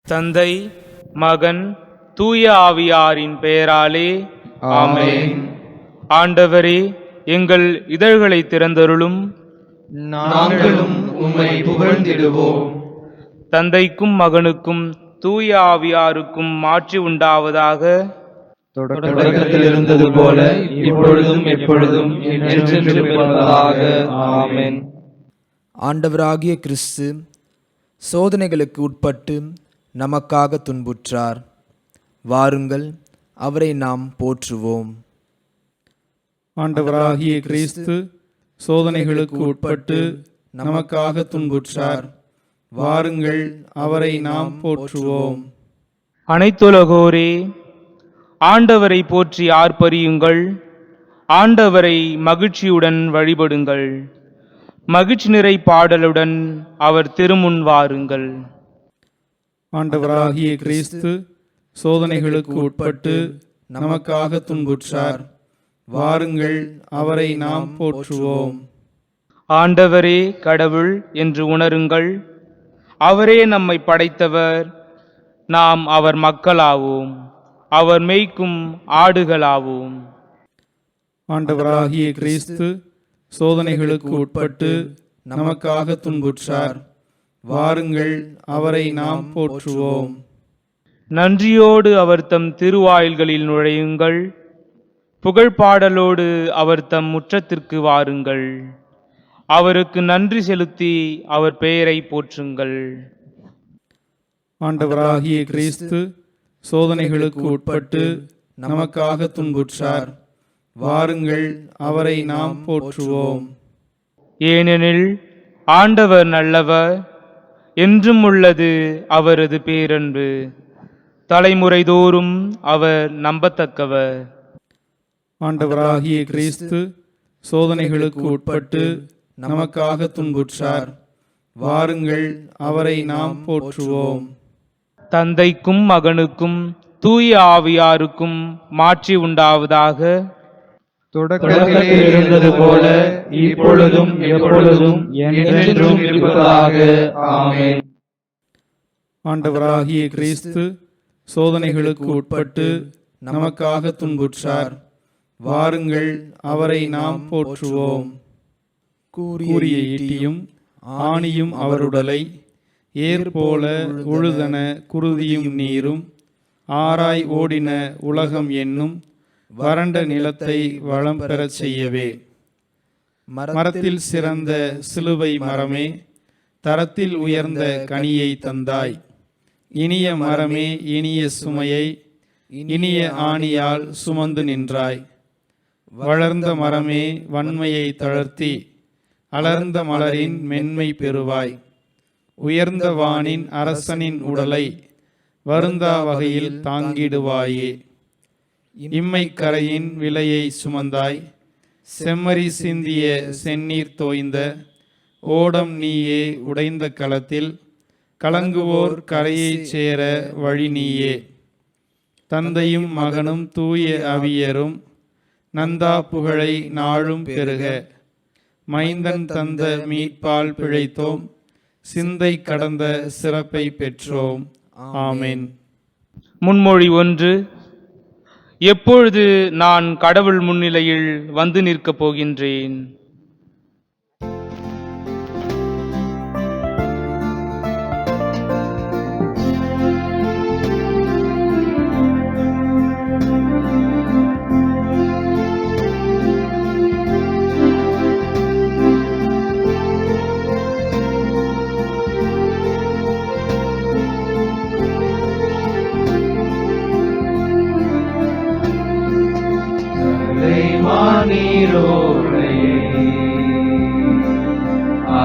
தந்தை, மகன், தூய ஆவியாரின் பெயராலே ஆமென். ஆண்டவரே, எங்கள் இதழ்களை திறந்தருளும், நாங்களும் உம்மை புகழ்ந்திடுவோம். தந்தைக்கும் மகனுக்கும் தூய ஆவியாருக்கும் மாட்சி உண்டாவதாக. தொடக்கத்தில் இருந்தது போல இப்பொழுதும் எப்பொழுதும் என்றென்றும் இருப்பதாக. ஆமென். ஆண்டவராகிய கிறிஸ்து சோதனைகளுக்கு உட்பட்டு நமக்காக துன்புற்றார். வாருங்கள், அவரை நாம் போற்றுவோம். ஆண்டவராகிய கிறிஸ்து சோதனைகளுக்கு உட்பட்டு நமக்காக துன்புற்றார். வாருங்கள், அவரை நாம் போற்றுவோம். அனைத்துலகோரே, ஆண்டவரை போற்றி ஆர்ப்பரியுங்கள். ஆண்டவரை மகிழ்ச்சியுடன் வழிபடுங்கள். மகிழ்ச்சி நிறை பாடலுடன் அவர் திருமுன் வாருங்கள். ஆண்டவராகிய கிறிஸ்து சோதனைகளுக்கு உட்பட்டு நமக்காக துன்புற்றார். வாருங்கள், அவரை நாம் போற்றுவோம். ஆண்டவரே கடவுள் என்று உணருங்கள். அவரே நம்மை படைத்தவர். நாம் அவர் மக்களாவோம். அவர் மேய்க்கும் ஆடுகளாவோம். ஆண்டவராகிய கிறிஸ்து சோதனைகளுக்கு உட்பட்டு நமக்காக துன்புற்றார். வாருங்கள், அவரை நாம் போற்றுவோம். நன்றியோடு அவர் தம் திருவாயில்களில் நுழையுங்கள். புகழ் பாடலோடு அவர் தம் முற்றத்திற்கு வாருங்கள். அவருக்கு நன்றி செலுத்தி அவர் பெயரை போற்றுங்கள். ஆண்டவராகிய கிறிஸ்து சோதனைகளுக்கு உட்பட்டு நமக்காக துன்புற்றார். வாருங்கள், அவரை நாம் போற்றுவோம். ஏனெனில் ஆண்டவர் நல்லவர், என்றும் உள்ளது அவரது பேரன்பு. தலைமுறை தோறும் அவர் நம்பத்தக்கவர். ஆண்டவராகிய கிறிஸ்து சோதனைகளுக்கு உட்பட்டு நமக்காக துன்புற்றார். வாருங்கள், அவரை நாம் போற்றுவோம். தந்தைக்கும் மகனுக்கும் தூய ஆவியாருக்கும் மாட்சி உண்டாவதாக. தொடக்கத்தில் இருந்தது போல இப்பொழுதும் எப்பொழுதும் என்றென்றும் இருப்பதாக. ஆமென். ஆண்டவராகிய கிறிஸ்து சோதனைகளுக்கு உட்பட்டு நமக்காக துன்புற்றார். வாருங்கள், அவரை நாம் போற்றுவோம். கூரிய ஈட்டியும் ஆணியும் அவருடலை, ஏர் போல உழுதன குருதியும் நீரும், ஆராய் ஓடின உலகம் என்னும் வறண்ட நிலத்தை வளம் பெறச் செய்யவே. மரத்தில் சிறந்த சிலுவை மரமே, தரத்தில் உயர்ந்த கனியை தந்தாய். இனிய மரமே, இனிய சுமையை இனிய ஆணியால் சுமந்து நின்றாய். வளர்ந்த மரமே, வன்மையை தளர்த்தி அலர்ந்த மலரின் மென்மை பெறுவாய். உயர்ந்த வானின் அரசனின் உடலை வருந்தா வகையில் தாங்கிடுவாயே. இம்மைக்கரையின் விலையை சுமந்தாய். செம்மறி சிந்திய செந்நீர் தோய்ந்த ஓடம் நீயே. உடைந்த களத்தில் கலங்குவோர் கரையைச் சேர வழி நீயே. தந்தையும் மகனும் தூய அவியரும் நந்தா புகழை நாளும் பெருக. மைந்தன் தந்த மீட்பால் பிழைத்தோம். சிந்தை கடந்த சிறப்பை பெற்றோம். ஆமென். முன்மொழி 1. எப்பொழுது நான் கடவுள் முன்னிலையில் வந்து நிற்கப் போகின்றேன்?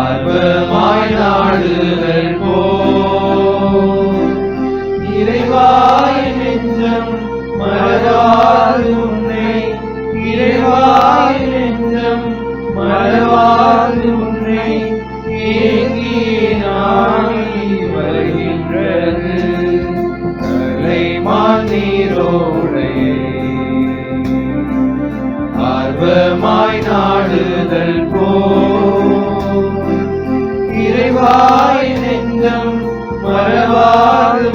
ஆர்வமாய் நாடுகள் போ இறைவாய் நெஞ்சம் மறவாது உன்னை. இறைவாய் நெஞ்சம் மறவாது உன்னை. ஏங்கிய நாளி வருகின்றது கலைமான் நீரோடையே. ஆர்வமாய் நாடுதல் போ இறைவாய் நெஞ்சம் மறவாது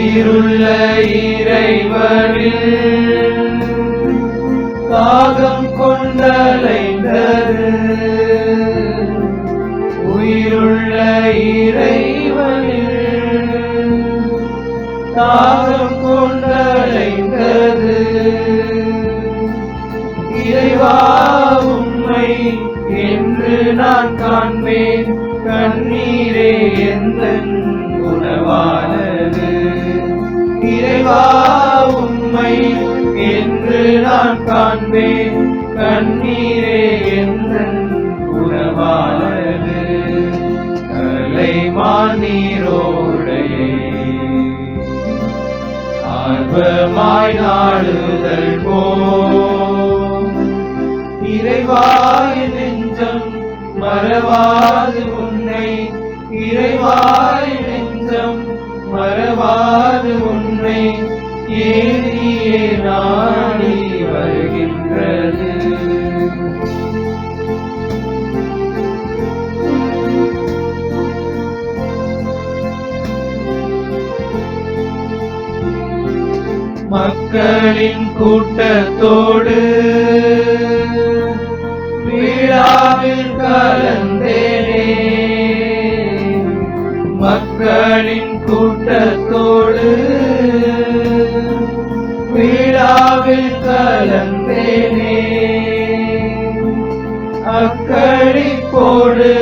உயிருள்ள இறைவனில் தாகம் கொண்டலைந்தது. உயிருள்ள இறைவனில் தாகம் கொண்டலைந்தது. இறைவா உம்மை என்று நான் காண்பேன், கண்ணீரே எந்தன் உணவானது. இறைவா உம்மை என்று நான் காண்பேன், கண்ணீரே எந்தன் உணவானது. கலைமான் நீரோடையே ஆர்வமாய் நாடுதல் போ. இறைவா என் நெஞ்சம் மறவாது உன்னை, இறைவா என் நெஞ்சம் மறவாது உன்னை, ஏனியே நாடி வருகின்றது. மக்களின் கூட்டத்தோடு விழாவில் கலந்தேனே. மக்களின் கூட்டத்தோடு விழாவில் கலந்தேனே. அக்களிப்போடு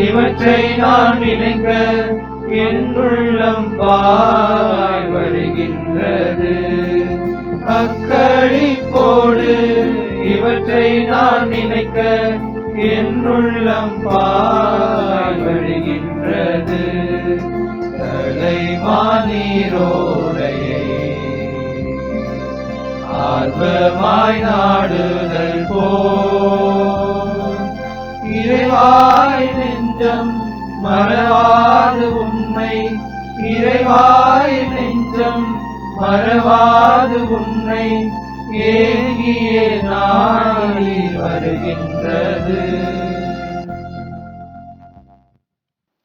இவற்றை நான் நினைக்க என் உள்ளம் பாய் வருகின்றது. அக்களிப்போடு இவற்றை நான் நினைக்க என் உள்ளம் பாய் வருகின்றது. கலைமான் நீரோடையே ஆர்வமாய் நாடுதல் போ. இறைவாய் நெஞ்சம் மறவாது உன்னை, இறைவாய் நெஞ்சம் மறவாது உன்னை, ஏங்கியே நாடி வருகின்றது.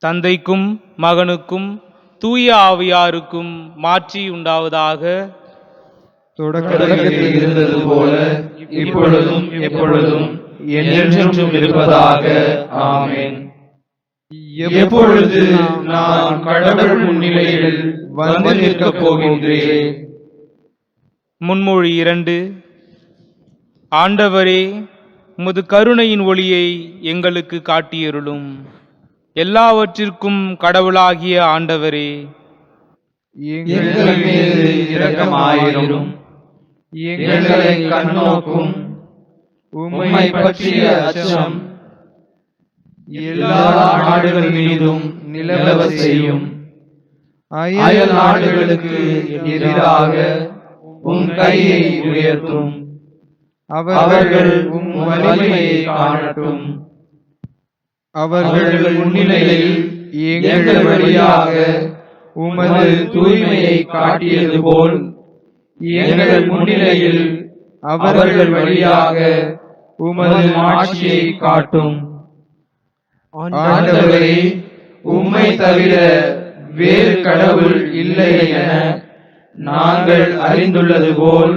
தந்தைக்கும் மகனுக்கும் தூய ஆவியாருக்கும் மாட்சி உண்டாவதாக. தொடக்கத்தில் இருந்தது போல இப்பொழுதும் எப்பொழுதும் என்றென்றும் இருப்பதாக. ஆமென். எப்பொழுது நான் கடவுள் முன்னிலையில் வந்து நிற்கப் போகின்றேன். முன்மொழி 2. ஆண்டவரே, உமது கருணையின் ஒளியை எங்களுக்கு காட்டியருளும். எல்லாவற்றிற்கும் கடவுளாகிய ஆண்டவரே, எங்கள் மீது இரக்கமாயிரும். எங்களை கண்ணோக்கும். உம்மை பற்றிய அச்சம் எல்லா நாடுகள் மீதும் நிலவ செய்யும். அயல் நாடுகளுக்கு எதிராக உம் கையை உயர்த்தும். அவர்கள் உம் வலிமையை காணட்டும். அவர்கள் முன்னிலையில் எங்கள் வழியாக உமது தூய்மையை காட்டியது போல் எங்கள் முன்னிலையில் அவர்கள் வழியாக உமது ஆட்சியை காட்டும். ஆண்டவரே, உம்மை தவிர வேறு கடவுள் இல்லை என நாங்கள் அறிந்துள்ளது போல்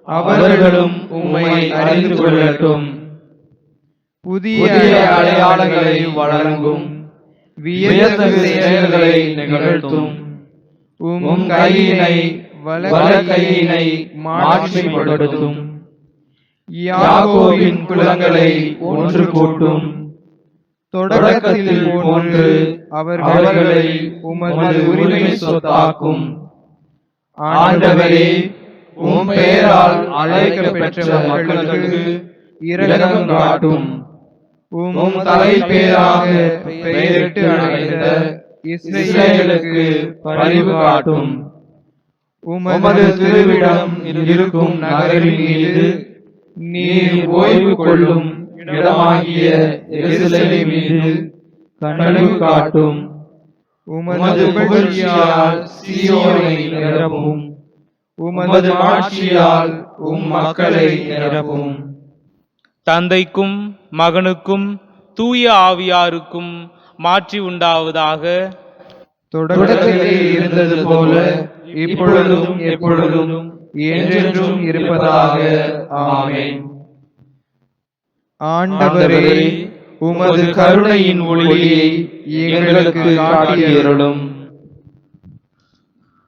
அவர்களும் உம்மை அறிந்து கொள்ளட்டும். புதிய அடையாளங்களை வழங்கும். வியத்தகு செயல்களை நிகழ்த்தும். உம் கையினை வலக்கையினை மாற்றிப்படுத்தும். யாக்கோபின் குலங்களை ஒன்று கூட்டும். தொடக்கத்தில் போன்று அவர்களை உமது உரிமை சொத்தாக்கும். ஆண்டவரே, உம் பெயரால் அழைக்கப்பெற்ற மக்களுக்கு இரக்கம் காட்டும். உம் தலை பேராக பெயரிட்டு அழைத்த இஸ்ரேலுக்கு பரிவு காட்டும். உமது திருவிடம் இருக்கும் நகரின் மீது நீர் ஓய்வு கொள்ளும் இடமாகிய எருசலேமின் மீது கனிவு காட்டும். உமது புகழ்ச்சியால் சீயோனை நிரப்பும். உமது ஆட்சியால் உம் மக்களை நிரப்பும். தந்தைக்கும் மகனுக்கும் தூய ஆவியாருக்கும் மாட்சி உண்டாவதாக. தொடக்கத்தில் இருந்தது போல இப்பொழுதும் எப்பொழுதும் என்றென்றும் இருப்பதாக. ஆமென். ஆண்டவரே, உமது கருணையின் ஒளியை எங்களுக்கு காட்டியருளும்.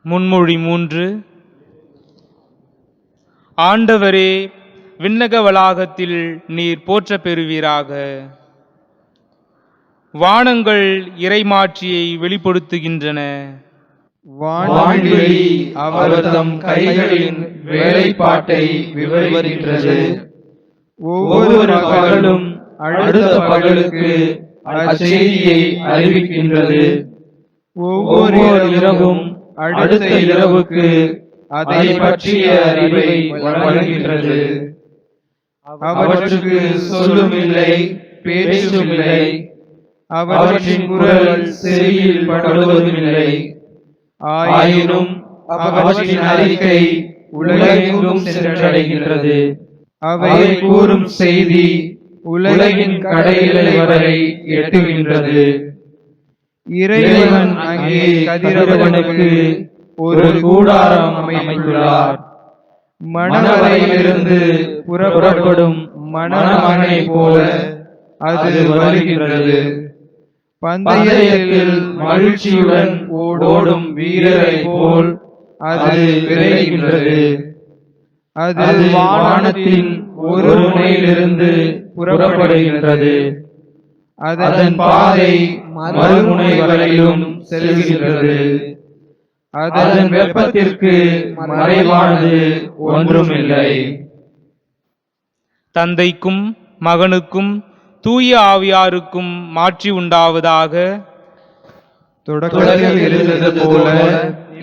முன்மொழி 3. ஆண்டவரே, விண்ணக வளாகத்தில் நீர் போற்றப் பெறுவீராக. வானங்கள் இறைமாட்சியை வெளிப்படுத்துகின்றன. வான்வெளி அவர் தம் கைகளின் வேலைப்பாட்டை விவரிக்கின்றது. ஒவ்வொரு பகலும் அடுத்த பகலுக்கு அச்செய்தியை அறிவிக்கின்றது. ஒவ்வொரு இரவும் அடுத்த இரவுக்கு அதை பற்றிய அறிவை வழங்குகின்றது. அவற்றுக்கு சொல்லும் இல்லை, பேச்சும் இல்லை. அவற்றின் குரல் செவியில் படுவதும் இல்லை. ஆயினும் அவற்றின் அறிக்கை உலகெங்கும் சென்றடைகின்றது. அவை கூறும் செய்தி உலகின் கடையிலை வரை எட்டுகின்றது. இறைவன் அங்கே கதிரவனுக்கு ஒரு கூடாரம் அமைத்துள்ளார். மணவரையிலிருந்து புறப்படும் மணமகனை போல அது வருகின்றது. பந்தயத்தில் மகிழ்ச்சியுடன் ஓடும் வீரரை போல் அது விரைகின்றது. அது வானத்தின் ஒரு முனையிலிருந்து புறப்படுகின்றது. அதன் பாதை மறுமுனை வரையிலும் செல்கின்றது. அதன் வெப்பத்திற்கு மறைவானது ஒன்றுமில்லை. தந்தைக்கும் மகனுக்கும் தூய ஆவியாருக்கும் மாட்சி உண்டாவதாக. தொடக்கத்தில் இருந்தது போல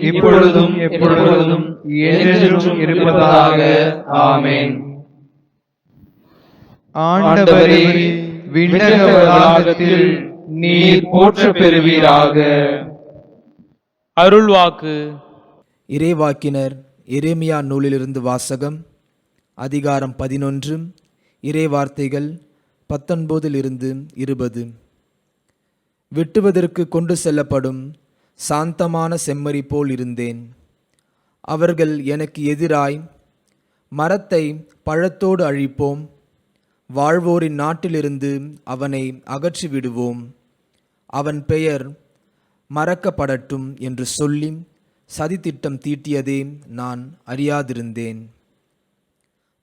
இப்பொழுதும் எப்பொழுதும் என்றென்றும் இருப்பதாக. ஆமென். ஆண்டவரே, விண்ணக வளாகத்தில் நீர் போற்றப் பெறுவீராக. அருள்வாக்கு. இறைவாக்கினர் எரேமியா நூலிலிருந்து வாசகம். அதிகாரம் 11, இறைவார்த்தைகள் 19-20. வெட்டுவதற்கு கொண்டு செல்லப்படும் சாந்தமான செம்மறி போல் இருந்தேன். அவர்கள் எனக்கு எதிராய், மரத்தை பழத்தோடு அழிப்போம், வாழ்வோரின் நாட்டிலிருந்து அவனை அகற்றிவிடுவோம், அவன் பெயர் மறக்கப்படட்டும் என்று சொல்லி சதித்திட்டம் தீட்டியதே நான் அறியாதிருந்தேன்.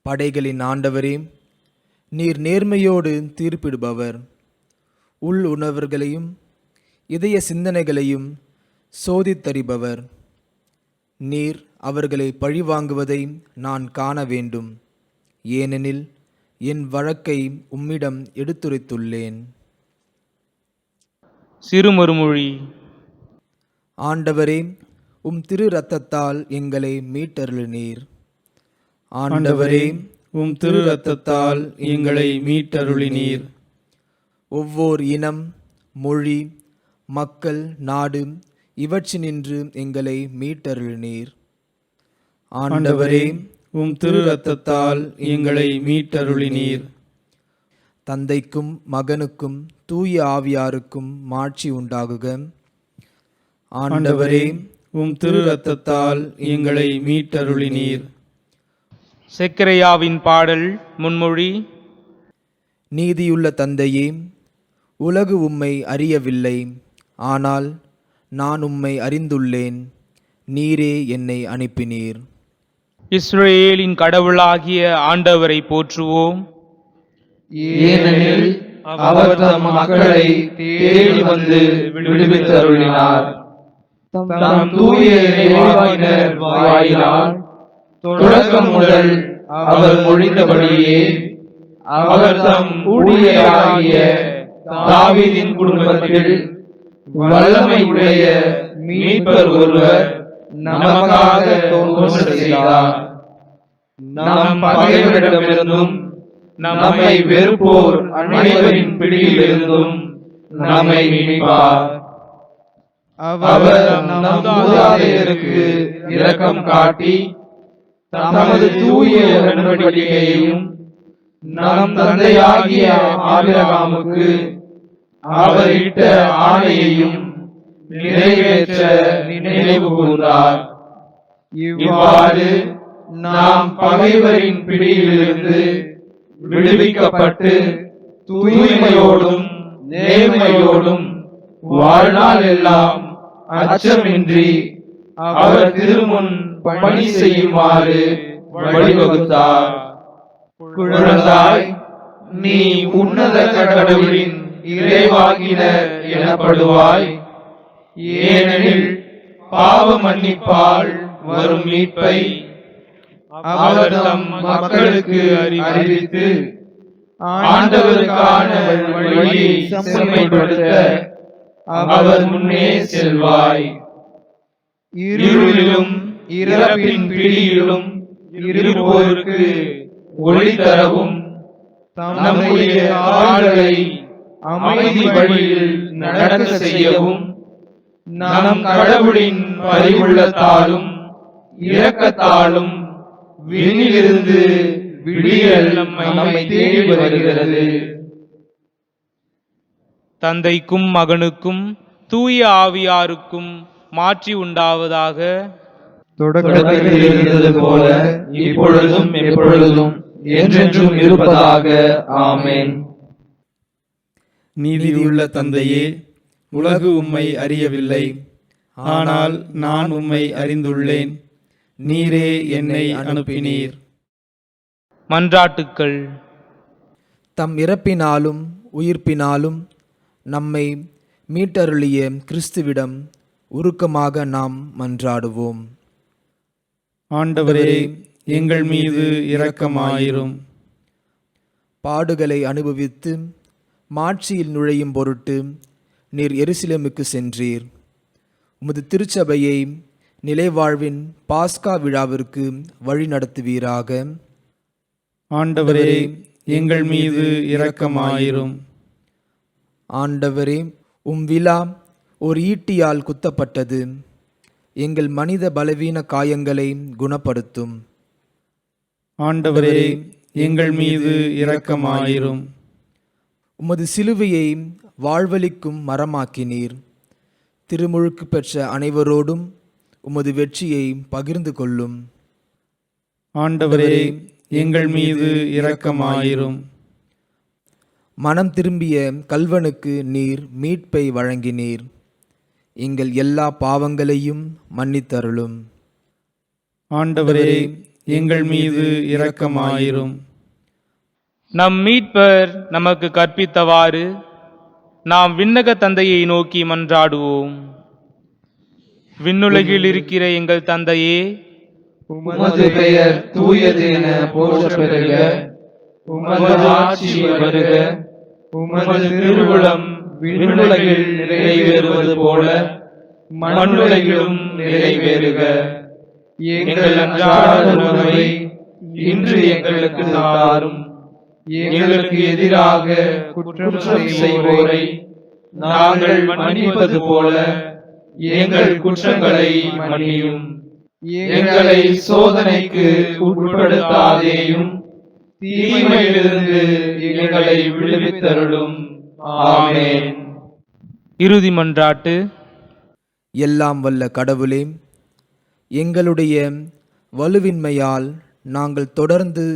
படைகளின் ஆண்டவரே, நீர் நேர்மையோடு தீர்ப்பிடுபவர். உள் உணர்வுகளையும் இதய சிந்தனைகளையும் சோதித்தறிபவர். நீர் அவர்களை பழிவாங்குவதை நான் காண வேண்டும். ஏனெனில் என் வழக்கை உம்மிடம் எடுத்துரைத்துள்ளேன். சிறுமறுமொழி. ஆண்டவரே, உம் திரு இரத்தத்தால் எங்களை மீட்டருளினீர். ஆண்டவரே, உம் திரு இரத்தத்தால் எங்களை மீட்டருளினீர். ஒவ்வொரு இனம், மொழி, மக்கள், நாடு இவற்றினின்று எங்களை மீட்டருளினீர். ஆண்டவரே, உம் திரு இரத்தத்தால் எங்களை மீட்டருளினீர். தந்தைக்கும் மகனுக்கும் தூய ஆவியாருக்கும் மாட்சி உண்டாகுக. ஆண்டவரே, உம் திரு இரத்தத்தால் எங்களை மீட்டருளினீர். செக்கரையாவின் பாடல். முன்மொழி. நீதியுள்ள தந்தையே, உலகு உம்மை அறியவில்லை, ஆனால் நான் உம்மை அறிந்துள்ளேன். நீரே என்னை அனுப்பினீர். இஸ்ரவேலின் கடவுளாகிய ஆண்டவரை போற்றுவோம். ஏனெனில் அவர் தம் மக்களை தேடி வந்து விடுவித்தருளினார். தம் தூய இறைவாக்கினர் வாயிலால் தொடக்கம் முதல் அவர் மொழிந்தபடியே அவர் தம் ஊழியராகிய தாவீதின் குடும்பத்தில் வல்லமை உடைய மீட்பர் ஒருவர் நமக்காக தோன்ற செய்தார். நம் பகைவரிடமிருந்தும் நம்மை வெறுப்போர் அனைவரின் பிடியிலிருந்தும் நம்மை மீட்பார். அவர் நம் மூதாதையருக்கு இரக்கம் காட்டி தமது தூய உடன்படிக்கையையும் நம் தந்தையாகிய ஆபிரகாமுக்கு அவர் இட்ட ஆணையையும் நிறைவேற்ற நினைவு கூர்ந்தார். இவ்வாறு நாம் பகைவரின் பிடியிலிருந்து விடுவிக்கப்பட்டு தூய்மையோடும் நேர்மையோடும் வாழ்நாள் எல்லாம் அச்சமின்றி அவர் திருமுன் பணி செய்யுமாறு வழிவகுத்தார். குழந்தாய், நீ உன்னத கடவுளின் இறைவாகினர் எனப்படுவாய். ஏனெனில் பாவ மன்னிப்பால் வரும் மீட்பை அவர் தம் மக்களுக்கு அறிவித்து ஆண்டவருக்கான வழியை செம்மைப்படுத்த அவர் முன்னே செல்வாய். இருளிலும் இறப்பின் பிடியிலும் இருப்போருக்கு ஒளி தரவும் நம்முடைய கால்களை அமைதி வழியில் நடக்க செய்யவும் நம் கடவுளின் பரிவுள்ளத்தாலும் இரக்கத்தாலும் விண்ணிலிருந்து விடியல் நம்மை தேடி வருகிறது. தந்தைக்கும் மகனுக்கும் தூய ஆவியாருக்கும் மாற்றி உண்டாவதாக. தொடக்கத்தில் இருந்தது போல இப்பொழுதும் எப்பொழுதும் என்றென்றும் இருப்பதாக. ஆமென். நீதியுள்ள தந்தையே, உலகு உம்மை அறியவில்லை, ஆனால் நான் உம்மை அறிந்துள்ளேன். நீரே என்னை அனுப்பினீர். மன்றாட்டுக்கள். தம் இறப்பினாலும் உயிர்ப்பினாலும் நம்மை மீட்டருளிய கிறிஸ்துவிடம் உருக்கமாக நாம் மன்றாடுவோம். ஆண்டவரே, எங்கள் மீது இரக்கமாயிரும். பாடுகளை அனுபவித்து மாட்சியில் நுழையும் பொருட்டு நீர் எருசலேமுக்கு சென்றீர். உமது திருச்சபையை நிலைவாழ்வின் பாஸ்கா விழாவிற்கு வழி நடத்துவீராக. ஆண்டவரே, எங்கள் மீது இரக்கமாயிரும். ஆண்டவரே, விழா ஒரு ஈட்டியால் குத்தப்பட்டது. எங்கள் மனித பலவீன காயங்களை குணப்படுத்தும். ஆண்டவரே, எங்கள் மீது இரக்கமாயிரும். உமது சிலுவையை வாழ்வளிக்கும் மரமாக்கினீர். திருமுழுக்கு பெற்ற அனைவரோடும் உமது வெற்றியை பகிர்ந்து கொள்ளும். ஆண்டவரே, எங்கள் மீது இரக்கமாயிரும். மனம் திரும்பிய கல்வனுக்கு நீர் மீட்பை வழங்கினீர். எங்கள் எல்லா பாவங்களையும் மன்னித்தருளும். ஆண்டவரே, எங்கள் மீது இரக்கமாயிரும். நம் மீட்பர் நமக்கு கற்பித்தவாறு நாம் விண்ணக தந்தையை நோக்கி மன்றாடுவோம். விண்ணுலகில் இருக்கிற எங்கள் தந்தையே, உமது பெயர் தூயது என போற்ற பெறுக. உமது ஆட்சி வருக. உமது திருவுளம் விண்ணுலகில் நிறைவேறுவது போல மண்ணுலகிலும் நிறைவேறுக. எங்கள் அன்றாட உணவை இன்று எங்களுக்கு தாரும். எங்களுக்கு எதிராக குற்றம் செய்வோரை நாங்கள் மன்னிப்பது போல எங்கள் குற்றங்களை மன்னியும். எங்களை சோதனைக்கு உட்படுத்தாதேயும், தீமையிலிருந்து எங்களை விடுவித்தருளும். ஆமென். இறுதி மன்றாட்டு. எல்லாம் வல்ல கடவுளே, எங்களுடைய வலுவின்மையால் நாங்கள் தொடர்ந்து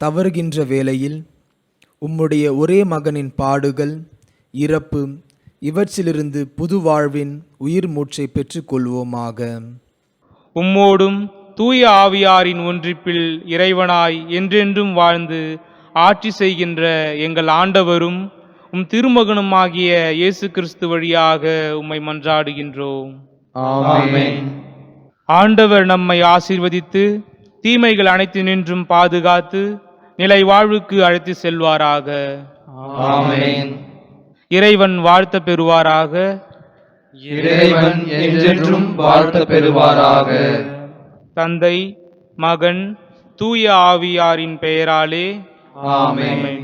தவறுகின்ற வேளையில் உம்முடைய ஒரே மகனின் பாடுகள், இறப்பு இவற்றிலிருந்து புது வாழ்வின் உயிர் மூச்சை பெற்றுக்கொள்வோமாக. உம்மோடும் தூய ஆவியாரின் ஒன்றிப்பில் இறைவனாய் என்றென்றும் வாழ்ந்து ஆட்சி செய்கின்ற எங்கள் ஆண்டவரும் உம் திருமகனுமாகிய இயேசு கிறிஸ்து வழியாக உம்மை மன்றாடுகின்றோம். ஆமென். ஆண்டவர் நம்மை ஆசீர்வதித்து தீமைகள் அனைத்தினின்றும் பாதுகாத்து நிலை வாழ்வுக்கு அழைத்து செல்வாராக. ஆமென். இறைவன் வாழ்த்த பெறுவாராக. இறைவன் என்றென்றும் வாழ்த்த பெறுவாராக. தந்தை, மகன், தூய ஆவியாரின் பெயராலே ஆமென். ஆமென்.